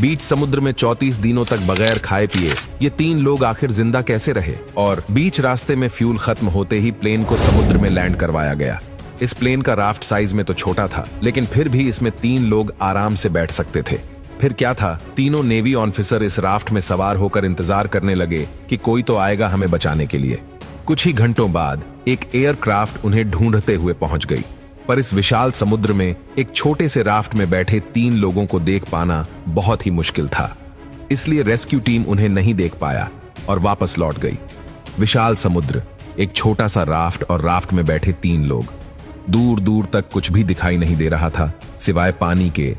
बीच समुद्र में 34 दिनों तक बगैर खाए पिए ये 3 लोग आखिर जिंदा कैसे रहे? और बीच रास्ते में फ्यूल खत्म होते ही प्लेन को समुद्र में लैंड करवाया गया। इस प्लेन का राफ्ट साइज में तो छोटा था, लेकिन फिर भी इसमें 3 लोग आराम से बैठ सकते थे। फिर क्या था, तीनों नेवी ऑफिसर इस राफ्ट में सवार होकर इंतजार करने लगे कि कोई तो आएगा हमें बचाने के लिए। कुछ ही घंटों बाद एक एयरक्राफ्ट उन्हें ढूंढते हुए पहुंच गई, पर इस विशाल समुद्र में एक छोटे से राफ्ट में बैठे 3 लोगों को देख पाना बहुत ही मुश्किल था। इसलिए रेस्क्यू टीम उन्हें नहीं देख पाया और वापस लौट गई। विशाल समुद्र, एक छोटा सा राफ्ट और राफ्ट में बैठे 3 लोग। दूर दूर तक कुछ भी दिखाई नहीं दे रहा था सिवाय पानी के।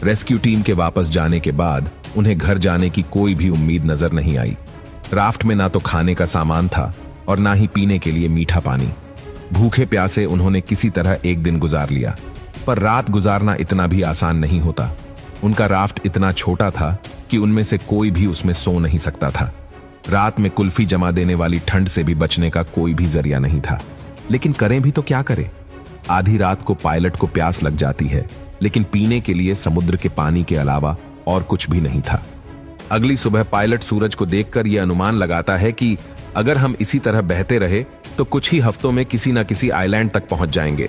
रेस्क्यू टीम के वापस जाने के बाद उन्हें घर जाने की कोई भी उम्मीद नजर नहीं आई। राफ्ट में ना तो खाने का सामान था और ना ही पीने के लिए मीठा पानी। भूखे प्यासे उन्होंने किसी तरह एक दिन गुजार लिया, पर रात गुजारना इतना भी आसान नहीं होता। उनका राफ्ट इतना छोटा था कि उनमें से कोई भी उसमें सो नहीं सकता था। रात में कुल्फी जमा देने वाली ठंड से भी बचने का कोई भी जरिया नहीं था। लेकिन करें भी तो क्या करें? आधी रात को पायलट को प्यास लग जाती है, लेकिन पीने के लिए समुद्र के पानी के अलावा और कुछ भी नहीं था। अगली सुबह पायलट सूरज को देखकर यह अनुमान लगाता है कि अगर हम इसी तरह बहते रहे तो कुछ ही हफ्तों में किसी न किसी आइलैंड तक पहुंच जाएंगे।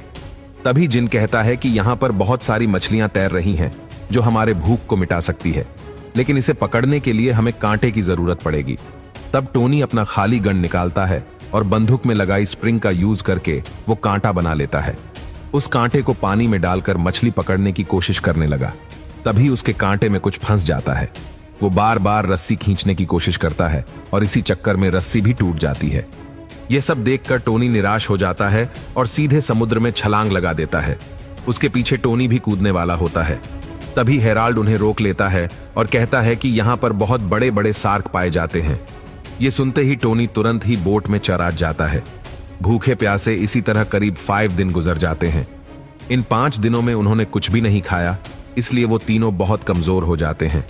तभी जिन कहता है कि यहां पर बहुत सारी मछलियां तैर रही हैं जो हमारे भूख को मिटा सकती है, लेकिन इसे पकड़ने के लिए हमें कांटे की जरूरत पड़ेगी। तब टोनी अपना खाली गन निकालता है और बंदूक में लगाई स्प्रिंग का यूज करके वो कांटा बना लेता है। उस कांटे को पानी में डालकर मछली पकड़ने की कोशिश करने लगा। तभी उसके कांटे में कुछ फंस जाता है। वो बार बार रस्सी खींचने की कोशिश करता है और इसी चक्कर में रस्सी भी टूट जाती है। ये सब देखकर टोनी निराश हो जाता है और सीधे समुद्र में छलांग लगा देता है। उसके पीछे टोनी भी कूदने वाला होता है। तभी हेराल्ड उन्हें रोक लेता है और कहता है कि यहाँ पर बहुत बड़े बड़े शार्क पाए जाते हैं। ये सुनते ही टोनी तुरंत ही बोट में चढ़ जाता है। भूखे प्यासे इसी तरह करीब 5 दिन गुजर जाते हैं। इन 5 दिनों में उन्होंने कुछ भी नहीं खाया, इसलिए वो तीनों बहुत कमजोर हो जाते हैं।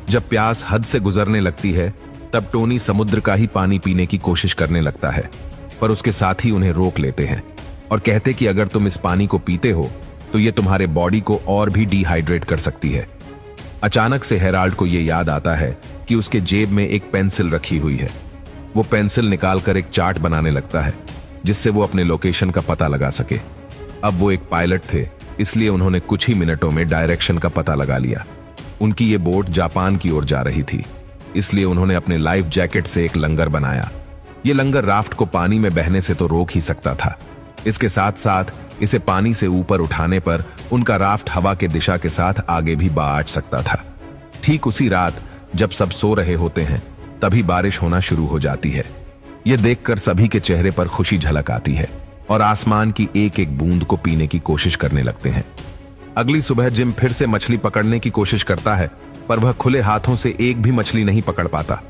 जब प्यास हद से गुजरने लगती है तब टोनी समुद्र का ही पानी पीने की कोशिश करने लगता है, पर उसके साथी उन्हें रोक लेते हैं और कहते कि अगर तुम इस पानी को पीते हो तो ये तुम्हारे बॉडी को और भी डिहाइड्रेट कर सकती है। अचानक से हेराल्ड को यह याद आता है कि उसके जेब में एक पेंसिल रखी हुई है। वो पेंसिल निकालकर एक चार्ट बनाने लगता है जिससे वो अपने लोकेशन का पता लगा सके। अब वो एक पायलट थे, इसलिए उन्होंने कुछ ही मिनटों में डायरेक्शन का पता लगा लिया। उनकी ये बोट जापान की ओर जा रही थी, इसलिए उन्होंने अपने लाइफ जैकेट से एक लंगर बनाया। ये लंगर राफ्ट को पानी में बहने से तो रोक ही सकता था, इसके साथ साथ इसे पानी से ऊपर उठाने पर उनका राफ्ट हवा के दिशा के साथ आगे भी बाँच सकता था। ठीक उसी रात जब सब सो रहे होते हैं तभी बारिश होना शुरू हो जाती है। यह देखकर सभी के चेहरे पर खुशी झलक आती है और आसमान की एक एक बूंद को पीने की कोशिश करने लगते हैं। अगली सुबह जिम फिर से मछली पकड़ने की कोशिश करता है, पर वह खुले हाथों से एक भी मछली नहीं पकड़ पाता,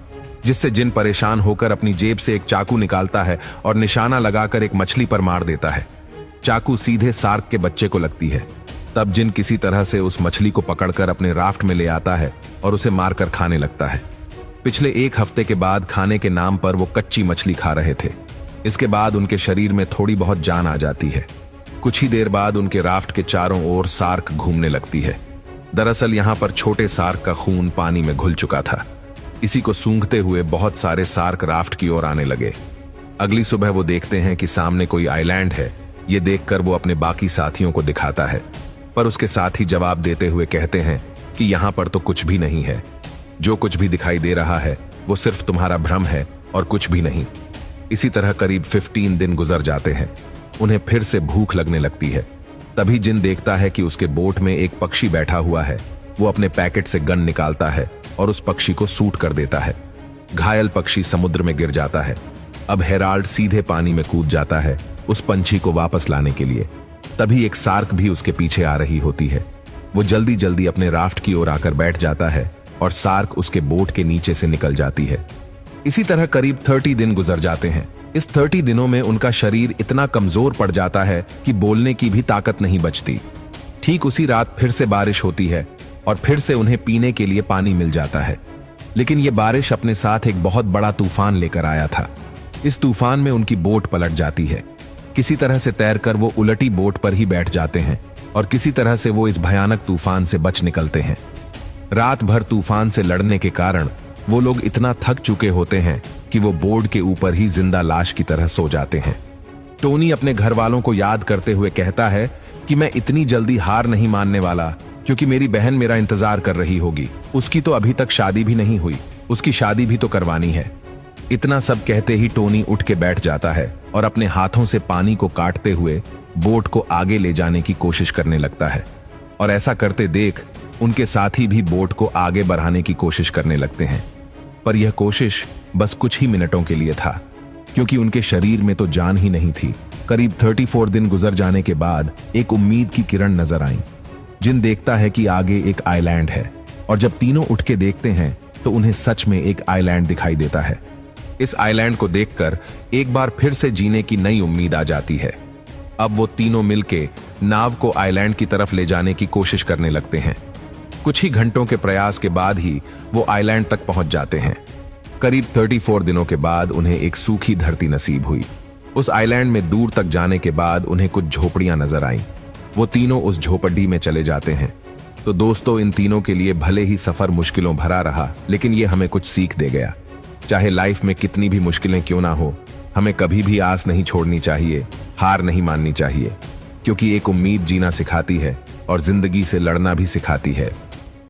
जिससे जिन परेशान होकर अपनी जेब से एक चाकू निकालता है और निशाना लगाकर एक मछली पर मार देता है। चाकू सीधे शार्क के बच्चे को लगती है। तब जिन किसी तरह से उस मछली को पकड़कर अपने राफ्ट में ले आता है और उसे मारकर खाने लगता है। पिछले 1 हफ्ते के बाद खाने के नाम पर वो कच्ची मछली खा रहे थे। इसके बाद उनके शरीर में थोड़ी बहुत जान आ जाती है। कुछ ही देर बाद उनके राफ्ट के चारों ओर शार्क घूमने लगती है। दरअसल यहाँ पर छोटे शार्क का खून पानी में घुल चुका था। इसी को सूंघते हुए बहुत सारे शार्क राफ्ट की ओर आने लगे। अगली सुबह वो देखते हैं कि सामने कोई आइलैंड है। ये देखकर वो अपने बाकी साथियों को दिखाता है, पर उसके साथी जवाब देते हुए कहते हैं कि यहाँ पर तो कुछ भी नहीं है। जो कुछ भी दिखाई दे रहा है वो सिर्फ तुम्हारा भ्रम है और कुछ भी नहीं। इसी तरह करीब 15 दिन गुजर जाते हैं। उन्हें फिर से भूख लगने लगती है। तभी जिन देखता है कि उसके बोट में एक पक्षी बैठा हुआ है। वो अपने पैकेट से गन निकालता है और उस पक्षी को शूट कर देता है। घायल पक्षी समुद्र में गिर जाता है। अब हेराल्ड सीधे पानी में कूद जाता है उस पंछी को वापस लाने के लिए। तभी एक शार्क भी उसके पीछे आ रही होती है। वो जल्दी जल्दी अपने राफ्ट की ओर आकर बैठ जाता है और शार्क उसके बोट के नीचे से निकल जाती है। इसी तरह करीब 30 दिन गुजर जाते हैं। इस 30 दिनों में उनका शरीर इतना कमजोर पड़ जाता है कि बोलने की भी ताकत नहीं बचती। ठीक उसी रात फिर से बारिश होती है और फिर से उन्हें पीने के लिए पानी मिल जाता है। लेकिन यह बारिश अपने साथ एक बहुत बड़ा तूफान लेकर आया था। इस तूफान में उनकी बोट पलट जाती है। किसी तरह से तैरकर वो उलटी बोट पर ही बैठ जाते हैं और किसी तरह से वो इस भयानक तूफान से बच निकलते हैं। रात भर तूफान से लड़ने के कारण वो लोग इतना थक चुके होते हैं कि वो बोर्ड के ऊपर ही जिंदा लाश की तरह सो जाते हैं। टोनी अपने घर वालों को याद करते हुए कहता है कि मैं इतनी जल्दी हार नहीं मानने वाला, क्योंकि मेरी बहन मेरा इंतजार कर रही होगी। उसकी तो अभी तक शादी भी नहीं हुई, उसकी शादी भी तो करवानी है। इतना सब कहते ही टोनी उठ के बैठ जाता है और अपने हाथों से पानी को काटते हुए बोट को आगे ले जाने की कोशिश करने लगता है। और ऐसा करते देख उनके साथी भी बोट को आगे बढ़ाने की कोशिश करने लगते हैं। पर यह कोशिश बस कुछ ही मिनटों के लिए था, क्योंकि उनके शरीर में तो जान ही नहीं थी। करीब 34 दिन गुजर जाने के बाद एक उम्मीद की किरण नजर आई। जिन देखता है कि आगे एक आइलैंड है, और जब तीनों उठ के देखते हैं तो उन्हें सच में एक आइलैंड दिखाई देता है। इस आइलैंड को देखकर एक बार फिर से जीने की नई उम्मीद आ जाती है। अब वो तीनों मिलके नाव को आइलैंड की तरफ ले जाने की कोशिश करने लगते हैं। कुछ ही घंटों के प्रयास के बाद ही वो आइलैंड तक पहुंच जाते हैं। करीब 34 दिनों के बाद उन्हें एक सूखी धरती नसीब हुई। उस आइलैंड में दूर तक जाने के बाद उन्हें कुछ झोपड़ियां नजर आईं। वो तीनों उस झोपड़ी में चले जाते हैं। तो दोस्तों, इन तीनों के लिए भले ही सफर मुश्किलों भरा रहा, लेकिन ये हमें कुछ सीख दे गया। चाहे लाइफ में कितनी भी मुश्किलें क्यों ना हो, हमें कभी भी आस नहीं छोड़नी चाहिए, हार नहीं माननी चाहिए, क्योंकि एक उम्मीद जीना सिखाती है और जिंदगी से लड़ना भी सिखाती है।